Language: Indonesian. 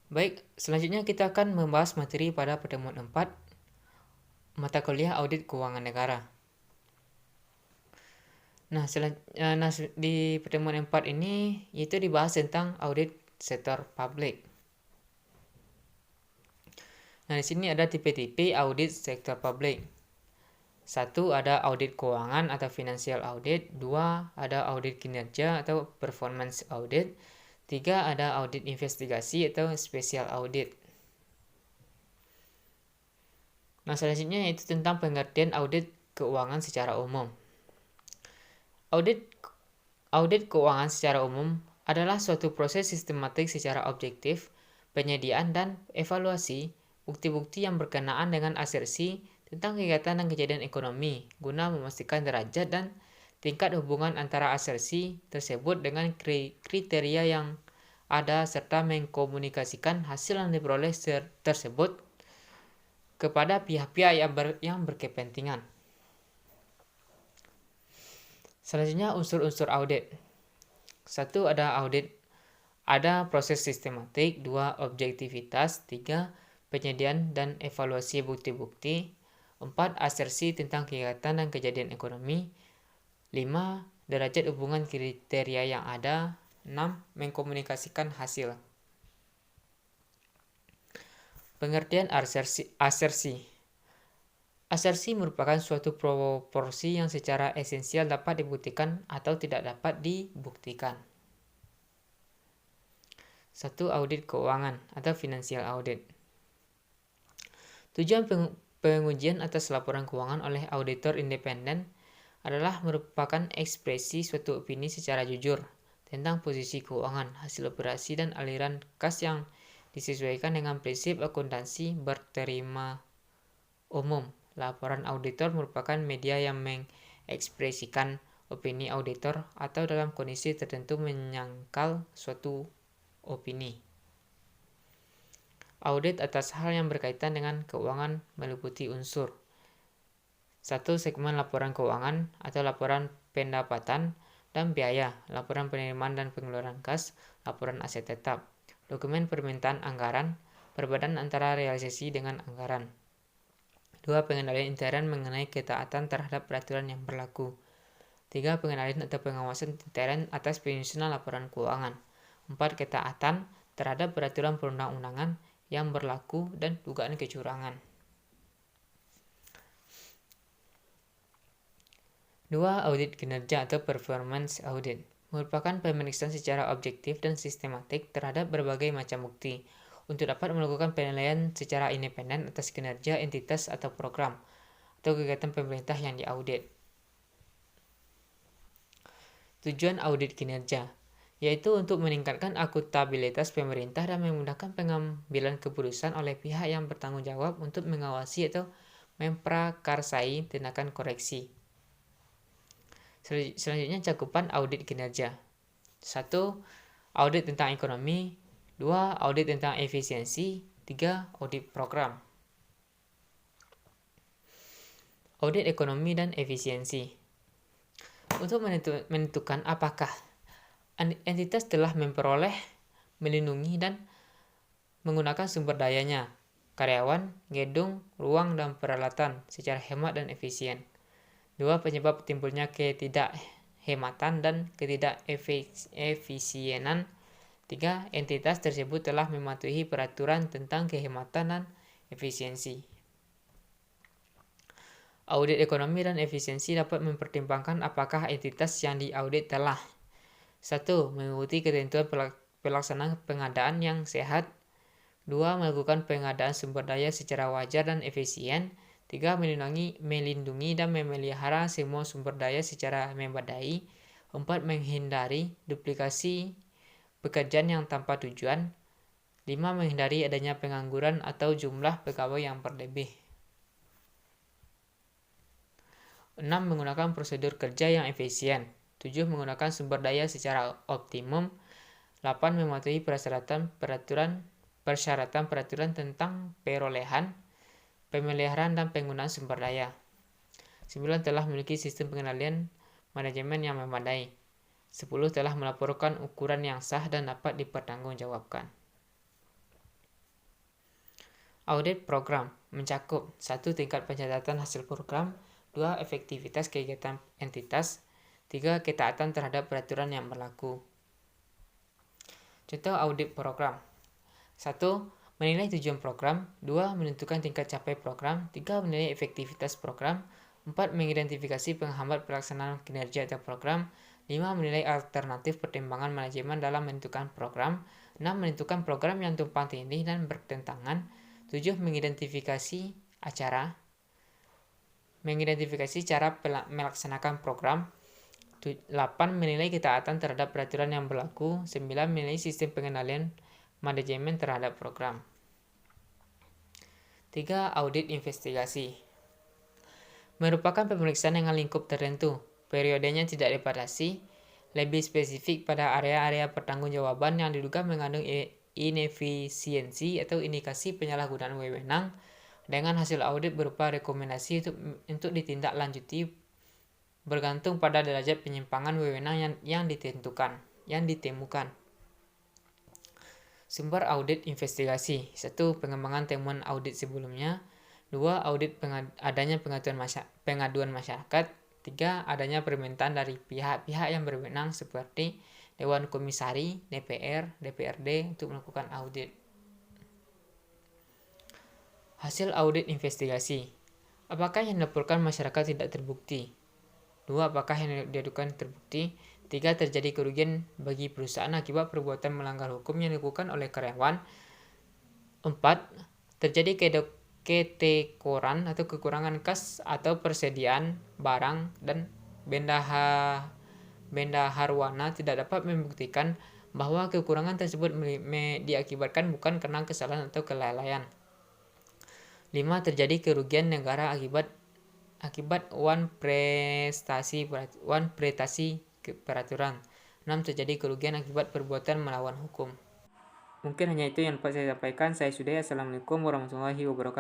Baik, selanjutnya kita akan membahas materi pada pertemuan 4, mata kuliah Audit Keuangan Negara. Di pertemuan 4 ini itu dibahas tentang audit sektor publik. Di sini ada tipe-tipe audit sektor publik. 1 ada audit keuangan atau financial audit, 2 ada audit kinerja atau performance audit, 3 ada audit investigasi atau special audit. Selanjutnya itu tentang pengertian audit keuangan secara umum. Audit keuangan secara umum adalah suatu proses sistematik secara objektif, penyediaan dan evaluasi bukti-bukti yang berkenaan dengan asersi tentang kegiatan dan kejadian ekonomi guna memastikan derajat dan tingkat hubungan antara asersi tersebut dengan kriteria yang ada serta mengkomunikasikan hasil yang diperoleh tersebut kepada pihak-pihak yang berkepentingan. Selanjutnya unsur-unsur audit. 1 ada proses sistematik, 2 objektivitas, 3 penyediaan dan evaluasi bukti-bukti, 4 asersi tentang kegiatan dan kejadian ekonomi, 5 derajat hubungan kriteria yang ada, 6 mengkomunikasikan hasil. Pengertian asersi. Asersi merupakan suatu proporsi yang secara esensial dapat dibuktikan atau tidak dapat dibuktikan. 1 audit keuangan atau financial audit. Tujuan pengujian atas laporan keuangan oleh auditor independen adalah merupakan ekspresi suatu opini secara jujur tentang posisi keuangan, hasil operasi, dan aliran kas yang disesuaikan dengan prinsip akuntansi berterima umum. Laporan auditor merupakan media yang mengekspresikan opini auditor atau dalam kondisi tertentu menyangkal suatu opini. Audit atas hal yang berkaitan dengan keuangan meliputi unsur 1 segmen laporan keuangan atau laporan pendapatan dan biaya, laporan penerimaan dan pengeluaran kas, laporan aset tetap, dokumen permintaan anggaran, perbedaan antara realisasi dengan anggaran. 2 pengendalian intern mengenai ketaatan terhadap peraturan yang berlaku. 3 pengendalian atau pengawasan intern atas penyusunan laporan keuangan. 4 ketaatan terhadap peraturan perundang-undangan yang berlaku dan dugaan kecurangan. 2 audit kinerja atau performance audit merupakan pemeriksaan secara objektif dan sistematik terhadap berbagai macam bukti untuk dapat melakukan penilaian secara independen atas kinerja entitas atau program atau kegiatan pemerintah yang diaudit. Tujuan audit kinerja yaitu untuk meningkatkan akuntabilitas pemerintah dan memudahkan pengambilan keputusan oleh pihak yang bertanggung jawab untuk mengawasi atau memprakarsai tindakan koreksi. Selanjutnya cakupan audit kinerja. 1 audit tentang ekonomi, 2 audit tentang efisiensi, 3 audit program. Audit ekonomi dan efisiensi. Untuk menentukan apakah entitas telah memperoleh, melindungi, dan menggunakan sumber dayanya, karyawan, gedung, ruang, dan peralatan secara hemat dan efisien. 2 penyebab timbulnya ketidakhematan dan ketidakefisienan. 3 entitas tersebut telah mematuhi peraturan tentang kehematan dan efisiensi. Audit ekonomi dan efisiensi dapat mempertimbangkan apakah entitas yang diaudit telah 1 mengikuti ketentuan pelaksanaan pengadaan yang sehat, 2 melakukan pengadaan sumber daya secara wajar dan efisien, 3 melindungi dan memelihara semua sumber daya secara memadai, 4 menghindari duplikasi pekerjaan yang tanpa tujuan, 5 menghindari adanya pengangguran atau jumlah pegawai yang berlebih. 6 menggunakan prosedur kerja yang efisien, 7 menggunakan sumber daya secara optimum, 8 mematuhi persyaratan peraturan tentang perolehan, pemeliharaan dan penggunaan sumber daya. 9 telah memiliki sistem pengendalian manajemen yang memadai. 10 telah melaporkan ukuran yang sah dan dapat dipertanggungjawabkan. Audit program mencakup 1. Tingkat pencatatan hasil program, 2. Efektivitas kegiatan entitas, 3. Ketaatan terhadap peraturan yang berlaku. Contoh audit program: 1. Menilai tujuan program, 2. Menentukan tingkat capai program, 3. Menilai efektivitas program, 4. Mengidentifikasi penghambat pelaksanaan kinerja atau program, 5. Menilai alternatif pertimbangan manajemen dalam menentukan program, 6. Menentukan program yang tumpang tindih dan bertentangan, 7. Mengidentifikasi cara melaksanakan program, 8. Menilai ketaatan terhadap peraturan yang berlaku, 9. Menilai sistem pengendalian manajemen terhadap program. 3. Audit investigasi merupakan pemeriksaan dengan lingkup tertentu, periodenya tidak dibatasi, lebih spesifik pada area-area pertanggungjawaban yang diduga mengandung inefisiensi atau indikasi penyalahgunaan wewenang, dengan hasil audit berupa rekomendasi untuk ditindaklanjuti bergantung pada derajat penyimpangan wewenang yang ditemukan. Sumber audit investigasi: 1. Pengembangan temuan audit sebelumnya, 2. Audit adanya pengaduan masyarakat, 3. Adanya permintaan dari pihak-pihak yang berwenang seperti Dewan Komisari, DPR, DPRD untuk melakukan audit. Hasil audit investigasi: apakah yang dilaporkan masyarakat tidak terbukti? 2. Apakah yang diadukan terbukti? 3. Terjadi kerugian bagi perusahaan akibat perbuatan melanggar hukum yang dilakukan oleh karyawan. 4. Terjadi ketekoran atau kekurangan kas atau persediaan barang dan benda harwana tidak dapat membuktikan bahwa kekurangan tersebut diakibatkan bukan karena kesalahan atau kelalaian. 5. Terjadi kerugian negara akibat wan prestasi peraturan. 6. Terjadi kerugian akibat perbuatan melawan hukum. Mungkin hanya itu yang dapat saya sampaikan. Saya sudah. Assalamualaikum warahmatullahi wabarakatuh.